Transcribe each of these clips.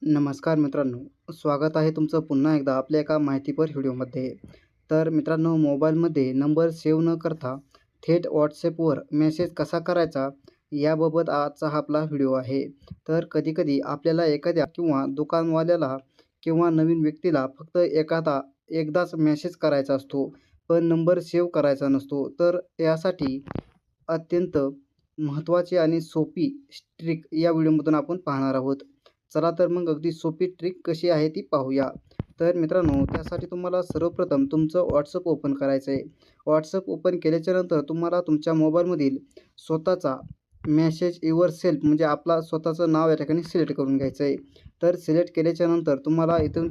नमस्कार मित्रांनो, स्वागत आहे तुमचं पुन्हा एकदा आपल्या एका माहितीपर व्हिडिओमध्ये. तर मित्रांनो, मोबाईलमध्ये नंबर सेव्ह न करता थेट WhatsAppवर मेसेज कसा करायचा याबाबत आजचा हा आपला व्हिडिओ आहे. तर कधीकधी आपल्याला एखाद्या किंवा दुकानवाल्याला किंवा नवीन व्यक्तीला फक्त एकदाच मेसेज करायचा असतो, पण नंबर सेव्ह करायचा नसतो. तर यासाठी अत्यंत महत्त्वाची आणि सोपी ट्रिक या व्हिडिओमधून आपण पाहणार आहोत. चला तर मग अगदी सोपी ट्रिक कशी आहे ती पाहूया. तर मित्रांनो, त्यासाठी तुम्हाला सर्वप्रथम तुमचं WhatsApp ओपन करायचं आहे. WhatsApp ओपन केल्याच्यानंतर तुम्हाला तुमच्या मोबाईलमधील स्वतःचा मेसेज युअरसेल्फ म्हणजे आपला स्वतःचं नाव या ठिकाणी सिलेक्ट करून घ्यायचं आहे. तर सिलेक्ट केल्याच्यानंतर तुम्हाला इथून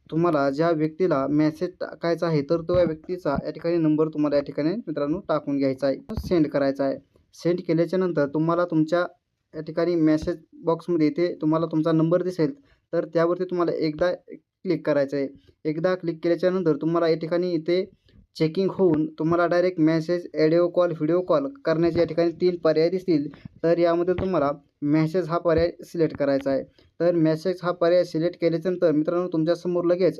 तुम्हाला ज्या व्यक्तीला मेसेज टाकायचा आहे, तर त्या व्यक्तीचा या ठिकाणी नंबर तुम्हाला या ठिकाणी मित्रांनो टाकून घ्यायचा आहे, सेंड करायचा आहे. सेंड केल्याच्यानंतर तुम्हाला तुमच्या या ठिकाणी मेसेज बॉक्समध्ये इथे तुम्हाला तुमचा नंबर दिसेल, तर त्यावरती तुम्हाला एकदा क्लिक करायचं आहे. एकदा क्लिक केल्याच्यानंतर तुम्हाला या ठिकाणी इथे चेकिंग होऊन तुम्हाला direct message, audio call, video call करण्याचे या ठिकाणी 3 पर्याय दिसतील. तर यामध्ये तुम्हाला मेसेज हा पर्याय सिलेक्ट करायचा आहे. तर मेसेज हा पर्याय सिलेक्ट केल्याच्यानंतर मित्रांनो, तुमच्यासमोर लगेच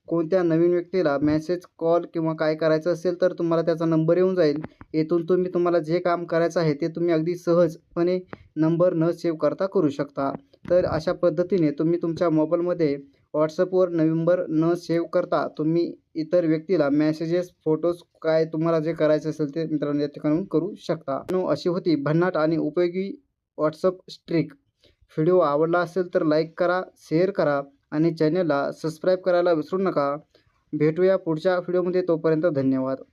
कोणत्या नवीन व्यक्तीला मेसेज, कॉल किंवा काय करायचं असेल, तर तुम्हाला त्याचा नंबर येऊन जाईल. येथून तुम्हाला जे काम करायचं आहे ते तुम्ही अगदी सहजपणे नंबर न सेव्ह करता करू शकता. तर अशा पद्धतीने तुम्ही तुमच्या मोबाईलमध्ये WhatsAppवर नंबर न सेव्ह करता तुम्ही इतर व्यक्तीला मेसेजेस, फोटोज काय तुम्हाला जे करायचं असेल ते मित्रांनो या ठिकाणाहून करू शकता. अशी होती भन्नाट आणि उपयोगी WhatsApp ट्रिक. व्हिडिओ आवडला असेल तर लाईक करा, शेअर करा आणि चॅनलला सबस्क्राईब करायला विसरू नका. भेटूया पुढच्या व्हिडिओमध्ये. तोपर्यंत धन्यवाद.